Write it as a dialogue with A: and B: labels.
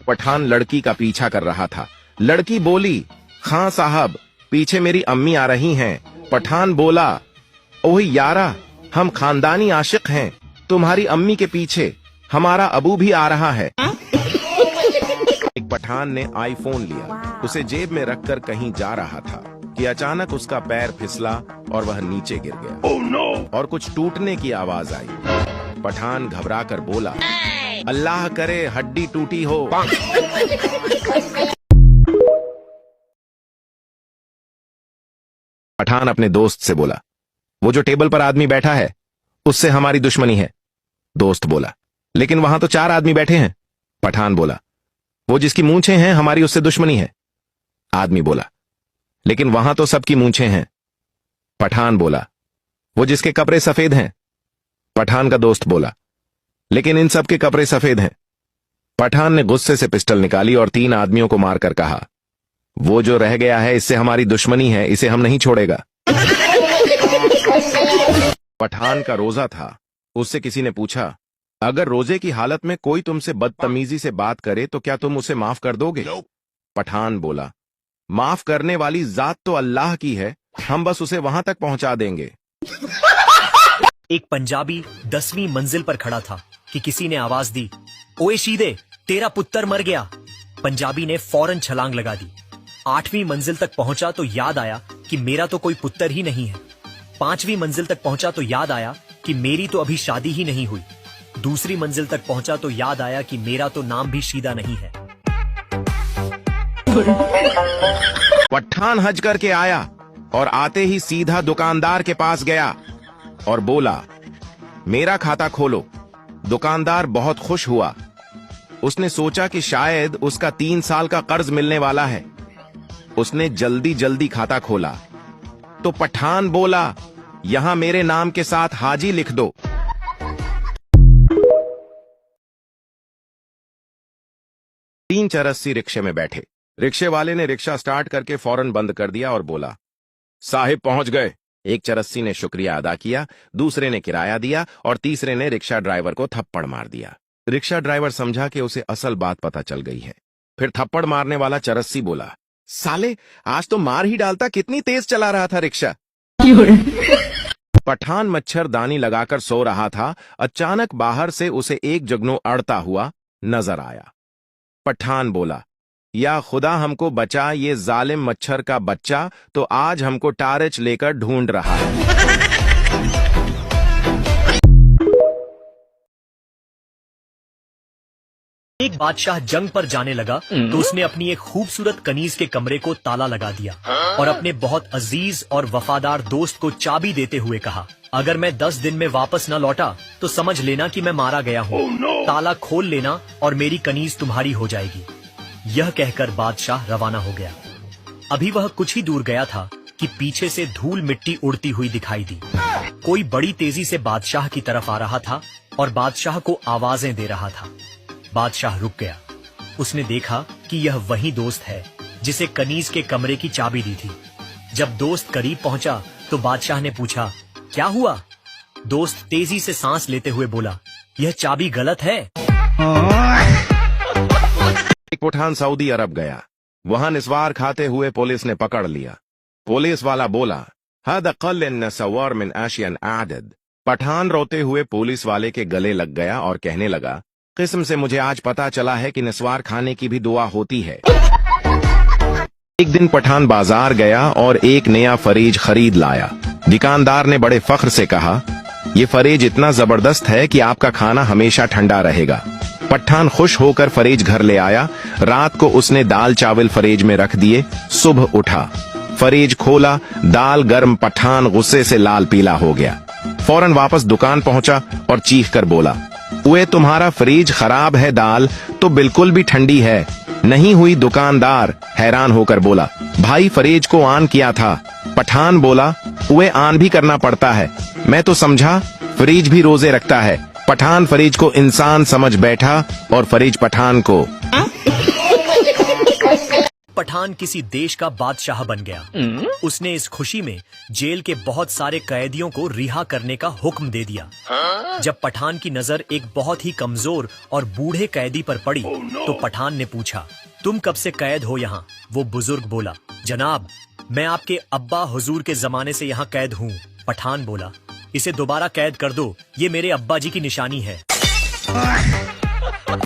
A: पठान लड़की का पीछा कर रहा था। लड़की बोली, खां साहब पीछे मेरी अम्मी आ रही हैं। पठान बोला, ओही यारा, हम खानदानी आशिक हैं, तुम्हारी अम्मी के पीछे हमारा अबू भी आ रहा है। एक पठान ने आईफोन लिया, उसे जेब में रखकर कहीं जा रहा था कि अचानक उसका पैर फिसला और वह नीचे गिर गया। oh, no! और कुछ टूटने की आवाज आई। पठान घबरा कर बोला, अल्लाह करे हड्डी टूटी हो। पठान अपने दोस्त से बोला, वो जो टेबल पर आदमी बैठा है उससे हमारी दुश्मनी है। दोस्त बोला, लेकिन वहां तो 4 आदमी बैठे हैं। पठान बोला, वो जिसकी मूंछें हैं हमारी उससे दुश्मनी है। आदमी बोला, लेकिन वहां तो सबकी मूंछें हैं। पठान बोला, वो जिसके कपड़े सफेद हैं। पठान का दोस्त बोला, लेकिन इन सब के कपड़े सफेद हैं। पठान ने गुस्से से पिस्टल निकाली और 3 आदमियों को मारकर कहा, वो जो रह गया है इससे हमारी दुश्मनी है, इसे हम नहीं छोड़ेगा। पठान का रोजा था। उससे किसी ने पूछा, अगर रोजे की हालत में कोई तुमसे बदतमीजी से बात करे तो क्या तुम उसे माफ कर दोगे? पठान बोला, माफ करने वाली जात तो अल्लाह की है, हम बस उसे वहां तक पहुंचा देंगे।
B: एक पंजाबी 10वीं मंजिल पर खड़ा था कि किसी ने आवाज दी, ओए शीदे, तेरा पुत्र मर गया। पंजाबी ने फौरन छलांग लगा दी। 8वीं मंजिल तक पहुंचा तो याद आया कि मेरा तो कोई पुत्र ही नहीं है। 5वीं मंजिल तक पहुंचा तो याद आया कि मेरी तो अभी शादी ही नहीं हुई। दूसरी मंजिल तक पहुंचा तो याद आया कि मेरा तो नाम भी शीदा नहीं है।
A: पठान हज करके आया और आते ही सीधा दुकानदार के पास गया और बोला, मेरा खाता खोलो। दुकानदार बहुत खुश हुआ। उसने सोचा कि शायद उसका 3 साल का कर्ज मिलने वाला है। उसने जल्दी जल्दी खाता खोला तो पठान बोला, यहां मेरे नाम के साथ हाजी लिख दो। तीन चरस्सी रिक्शे में बैठे। रिक्शे वाले ने रिक्शा स्टार्ट करके फौरन बंद कर दिया और बोला, साहिब पहुंच गए। एक चरस्सी ने शुक्रिया अदा किया, दूसरे ने किराया दिया और तीसरे ने रिक्शा ड्राइवर को थप्पड़ मार दिया। रिक्शा ड्राइवर समझा कि उसे असल बात पता चल गई है। फिर थप्पड़ मारने वाला चरस्सी बोला, साले आज तो मार ही डालता, कितनी तेज चला रहा था रिक्शा। पठान मच्छरदानी लगाकर सो रहा था। अचानक बाहर से उसे एक जुगनू अड़ता हुआ नजर आया। पठान बोला, या खुदा हमको बचा, ये जालिम मच्छर का बच्चा तो आज हमको टार्च लेकर ढूंढ रहा है।
B: एक बादशाह जंग पर जाने लगा तो उसने अपनी एक खूबसूरत कनीज के कमरे को ताला लगा दिया और अपने बहुत अजीज और वफादार दोस्त को चाबी देते हुए कहा, अगर मैं 10 दिन में वापस न लौटा तो समझ लेना कि मैं मारा गया हूँ। ताला खोल लेना और मेरी कनीज तुम्हारी हो जाएगी। यह कहकर बादशाह रवाना हो गया। अभी वह कुछ ही दूर गया था कि पीछे से धूल मिट्टी उड़ती हुई दिखाई दी। कोई बड़ी तेजी से बादशाह की तरफ आ रहा था और बादशाह को आवाजें दे रहा था। बादशाह रुक गया। उसने देखा कि यह वही दोस्त है जिसे कनीज के कमरे की चाबी दी थी। जब दोस्त करीब पहुंचा तो बादशाह ने पूछा, क्या हुआ? दोस्त तेजी से सांस लेते हुए बोला, यह चाबी गलत है।
A: एक पठान सऊदी अरब गया। वहां निस्वार खाते हुए पुलिस ने पकड़ लिया। पुलिस वाला बोला, हद क़ल नसवार मिन आशियन आदद। पठान रोते हुए पुलिस वाले के गले लग गया और कहने लगा, किस्म से मुझे आज पता चला है कि निस्वार खाने की भी दुआ होती है। एक दिन पठान बाजार गया और एक नया फरीज खरीद लाया। दुकानदार ने बड़े फख्र से कहा, यह फरीज इतना जबरदस्त है कि आपका खाना हमेशा ठंडा रहेगा। पठान खुश होकर फरीज घर ले आया। रात को उसने दाल चावल फरीज में रख दिए। सुबह उठा, फरीज खोला, दाल गर्म। पठान गुस्से से लाल पीला हो गया। फौरन वापस दुकान पहुंचा और चीख कर बोला, ओए तुम्हारा फ्रिज खराब है, दाल तो बिल्कुल भी ठंडी है नहीं हुई। दुकानदार हैरान होकर बोला, भाई फ्रिज को ऑन किया था। पठान बोला, ओए ऑन भी करना पड़ता है, मैं तो समझा फ्रिज भी रोजे रखता है। पठान फ्रिज को इंसान समझ बैठा और फ्रिज पठान को।
B: पठान किसी देश का बादशाह बन गया। उसने इस खुशी में जेल के बहुत सारे कैदियों को रिहा करने का हुक्म दे दिया। जब पठान की नजर एक बहुत ही कमजोर और बूढ़े कैदी पर पड़ी तो पठान ने पूछा, तुम कब से कैद हो यहाँ? वो बुजुर्ग बोला, जनाब, मैं आपके अब्बा हुजूर के जमाने से यहाँ कैद हूँ। पठान बोला, इसे दोबारा कैद कर दो, ये मेरे अब्बा जी की निशानी है।